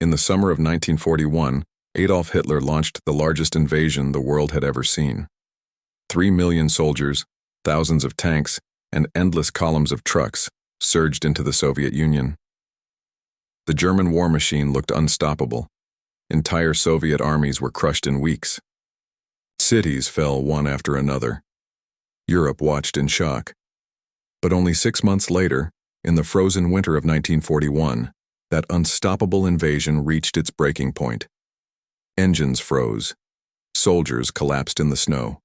In the summer of 1941, Adolf Hitler launched the largest invasion the world had ever seen. 3 million soldiers, thousands of tanks, and endless columns of trucks surged into the Soviet Union. The German war machine looked unstoppable. Entire Soviet armies were crushed in weeks. Cities fell one after another. Europe watched in shock. But only 6 months later, in the frozen winter of 1941, that unstoppable invasion reached its breaking point. Engines froze. Soldiers collapsed in the snow.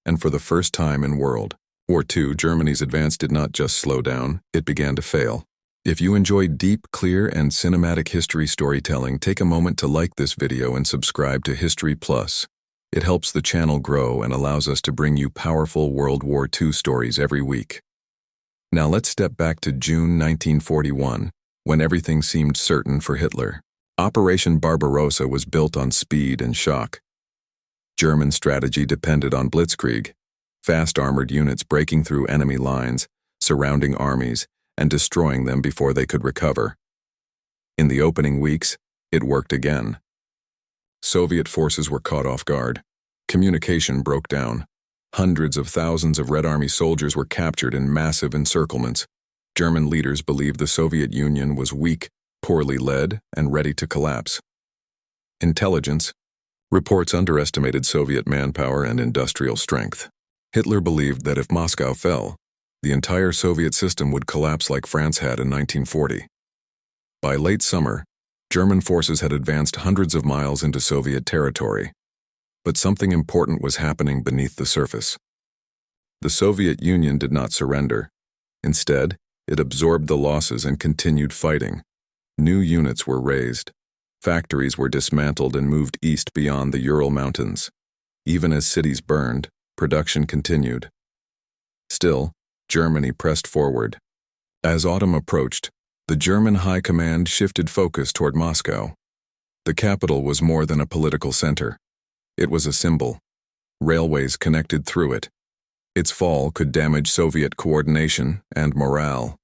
And for the first time in World War II, Germany's advance did not just slow down, it began to fail. If you enjoy deep, clear, and cinematic history storytelling, take a moment to like this video and subscribe to History Plus. It helps the channel grow and allows us to bring you powerful World War II stories every week. Now let's step back to June 1941, when everything seemed certain for Hitler. Operation Barbarossa was built on speed and shock. German strategy depended on Blitzkrieg, fast armored units breaking through enemy lines, surrounding armies, and destroying them before they could recover. In the opening weeks, it worked again. Soviet forces were caught off guard. Communication broke down. Hundreds of thousands of Red Army soldiers were captured in massive encirclements. German leaders believed the Soviet Union was weak, poorly led, and ready to collapse. Intelligence reports underestimated Soviet manpower and industrial strength. Hitler believed that if Moscow fell, the entire Soviet system would collapse like France had in 1940. By late summer, German forces had advanced hundreds of miles into Soviet territory. But something important was happening beneath the surface. The Soviet Union did not surrender. Instead, it absorbed the losses and continued fighting. New units were raised. Factories were dismantled and moved east beyond the Ural Mountains. Even as cities burned, production continued. Still, Germany pressed forward. As autumn approached, the German high command shifted focus toward Moscow. The capital was more than a political center. It was a symbol. Railways connected through it. Its fall could damage Soviet coordination and morale.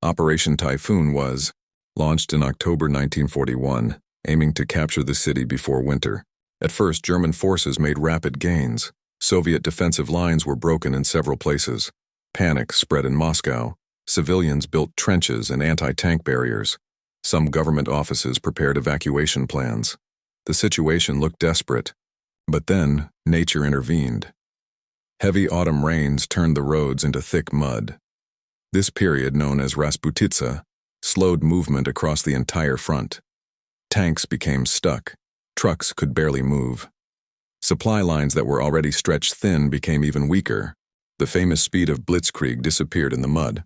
Operation Typhoon was launched in October 1941, aiming to capture the city before winter. At first, German forces made rapid gains. Soviet defensive lines were broken in several places. Panic spread in Moscow. Civilians built trenches and anti-tank barriers. Some government offices prepared evacuation plans. The situation looked desperate. But then, nature intervened. Heavy autumn rains turned the roads into thick mud. This period, known as Rasputitsa, slowed movement across the entire front. Tanks became stuck. Trucks could barely move. Supply lines that were already stretched thin became even weaker. The famous speed of Blitzkrieg disappeared in the mud.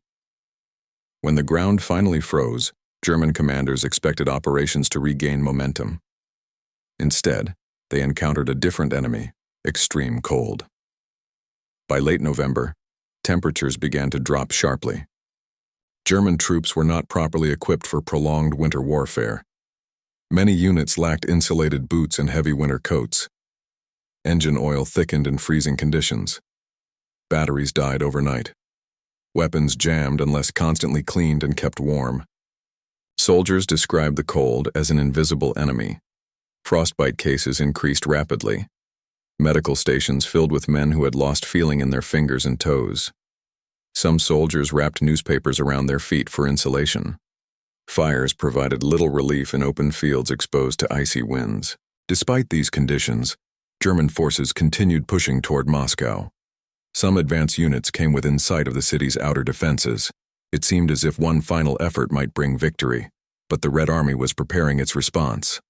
When the ground finally froze, German commanders expected operations to regain momentum. Instead, they encountered a different enemy: extreme cold. By late November, temperatures began to drop sharply. German troops were not properly equipped for prolonged winter warfare. Many units lacked insulated boots and heavy winter coats. Engine oil thickened in freezing conditions. Batteries died overnight. Weapons jammed unless constantly cleaned and kept warm. Soldiers described the cold as an invisible enemy. Frostbite cases increased rapidly. Medical stations filled with men who had lost feeling in their fingers and toes. Some soldiers wrapped newspapers around their feet for insulation. Fires provided little relief in open fields exposed to icy winds. Despite these conditions, German forces continued pushing toward Moscow. Some advance units came within sight of the city's outer defenses. It seemed as if one final effort might bring victory, but the Red Army was preparing its response.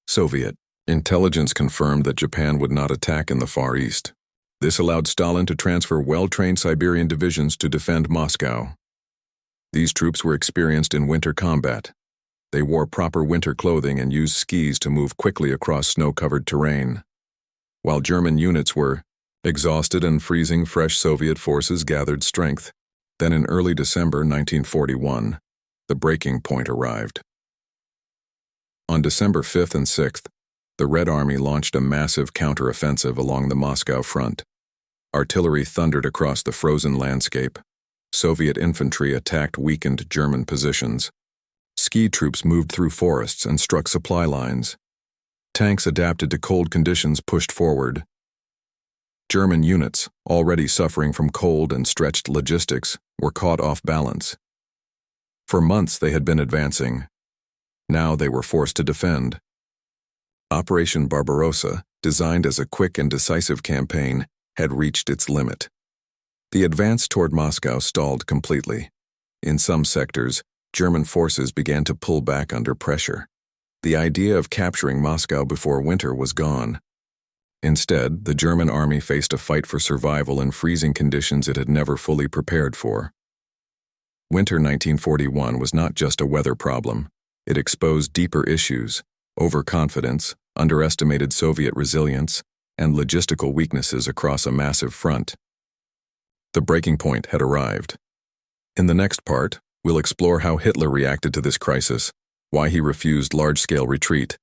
Soviet intelligence confirmed that Japan would not attack in the Far East. This allowed Stalin to transfer well-trained Siberian divisions to defend Moscow. These troops were experienced in winter combat. They wore proper winter clothing and used skis to move quickly across snow-covered terrain. While German units were exhausted and freezing, fresh Soviet forces gathered strength. Then in early December 1941, the breaking point arrived. On December 5th and 6th, the Red Army launched a massive counteroffensive along the Moscow front. Artillery thundered across the frozen landscape. Soviet infantry attacked weakened German positions. Ski troops moved through forests and struck supply lines. Tanks adapted to cold conditions pushed forward. German units, already suffering from cold and stretched logistics, were caught off balance. For months they had been advancing. Now they were forced to defend. Operation Barbarossa, designed as a quick and decisive campaign, had reached its limit. The advance toward Moscow stalled completely. In some sectors, German forces began to pull back under pressure. The idea of capturing Moscow before winter was gone. Instead, the German army faced a fight for survival in freezing conditions it had never fully prepared for. Winter 1941 was not just a weather problem. It exposed deeper issues: overconfidence, underestimated Soviet resilience, and logistical weaknesses across a massive front. The breaking point had arrived. In the next part, we'll explore how Hitler reacted to this crisis, why he refused large-scale retreat,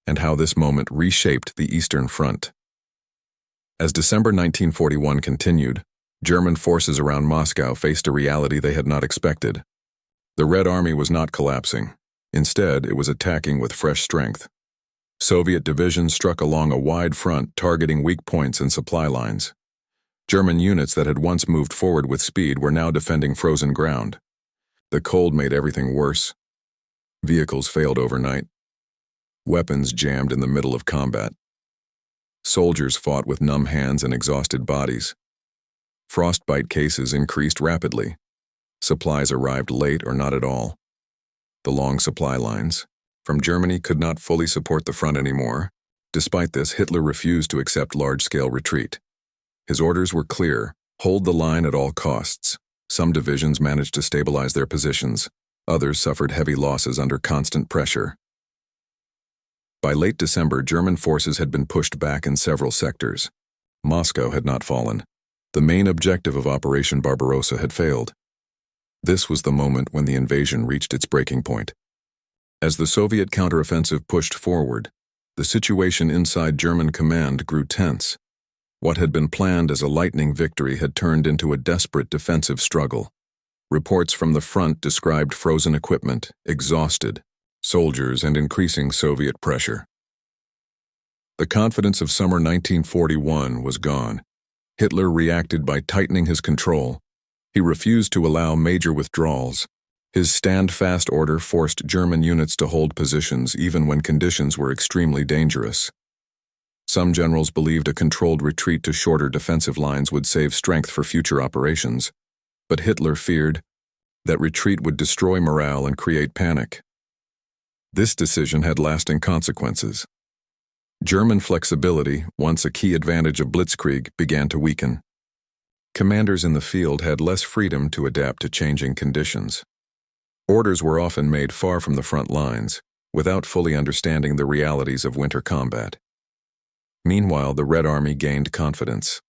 and how this moment reshaped the Eastern Front. As December 1941 continued, German forces around Moscow faced a reality they had not expected. The Red Army was not collapsing. Instead, it was attacking with fresh strength. Soviet divisions struck along a wide front, targeting weak points and supply lines. German units that had once moved forward with speed were now defending frozen ground. The cold made everything worse. Vehicles failed overnight. Weapons jammed in the middle of combat. Soldiers fought with numb hands and exhausted bodies. Frostbite cases increased rapidly. Supplies arrived late or not at all. The long supply lines from Germany could not fully support the front anymore. Despite this, Hitler refused to accept large-scale retreat. His orders were clear: hold the line at all costs. Some divisions managed to stabilize their positions. Others suffered heavy losses under constant pressure. By late December, German forces had been pushed back in several sectors. Moscow had not fallen. The main objective of Operation Barbarossa had failed. This was the moment when the invasion reached its breaking point. As the Soviet counteroffensive pushed forward, the situation inside German command grew tense. What had been planned as a lightning victory had turned into a desperate defensive struggle. Reports from the front described frozen equipment, exhausted soldiers, and increasing Soviet pressure. The confidence of summer 1941 was gone. Hitler reacted by tightening his control. He refused to allow major withdrawals. His stand-fast order forced German units to hold positions even when conditions were extremely dangerous. Some generals believed a controlled retreat to shorter defensive lines would save strength for future operations, but Hitler feared that retreat would destroy morale and create panic. This decision had lasting consequences. German flexibility, once a key advantage of Blitzkrieg, began to weaken. Commanders in the field had less freedom to adapt to changing conditions. Orders were often made far from the front lines, without fully understanding the realities of winter combat. Meanwhile, the Red Army gained confidence.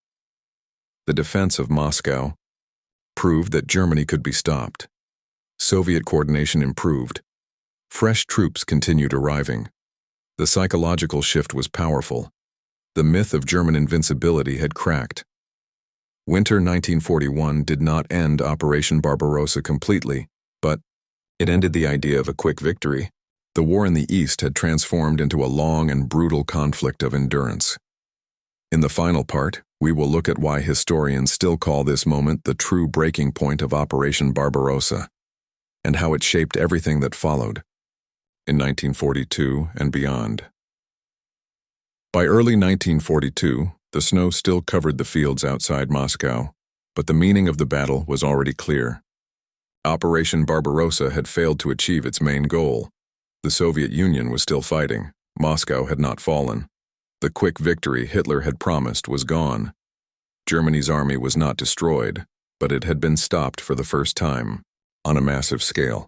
The defense of Moscow proved that Germany could be stopped. Soviet coordination improved. Fresh troops continued arriving. The psychological shift was powerful. The myth of German invincibility had cracked. Winter 1941 did not end Operation Barbarossa completely, but it ended the idea of a quick victory. The war in the East had transformed into a long and brutal conflict of endurance. In the final part, we will look at why historians still call this moment the true breaking point of Operation Barbarossa, and how it shaped everything that followed in 1942 and beyond. By early 1942, the snow still covered the fields outside Moscow, but the meaning of the battle was already clear. Operation Barbarossa had failed to achieve its main goal. The Soviet Union was still fighting. Moscow had not fallen. The quick victory Hitler had promised was gone. Germany's army was not destroyed, but it had been stopped for the first time, on a massive scale.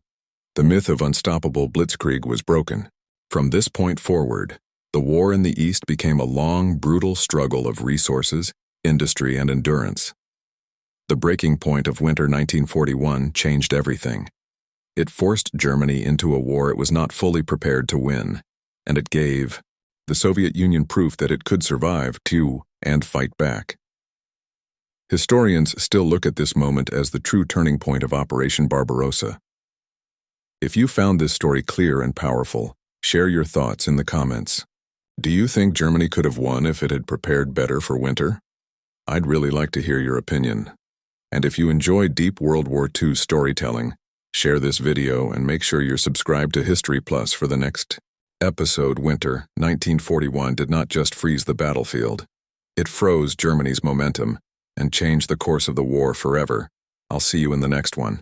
The myth of unstoppable Blitzkrieg was broken. From this point forward, the war in the East became a long, brutal struggle of resources, industry, and endurance. The breaking point of winter 1941 changed everything. It forced Germany into a war it was not fully prepared to win, and it gave the Soviet Union proof that it could survive too and fight back. Historians still look at this moment as the true turning point of Operation Barbarossa. If you found this story clear and powerful, share your thoughts in the comments. Do you think Germany could have won if it had prepared better for winter? I'd really like to hear your opinion. And if you enjoy deep World War II storytelling, share this video and make sure you're subscribed to History Plus for the next episode. Winter 1941 did not just freeze the battlefield. It froze Germany's momentum and changed the course of the war forever. I'll see you in the next one.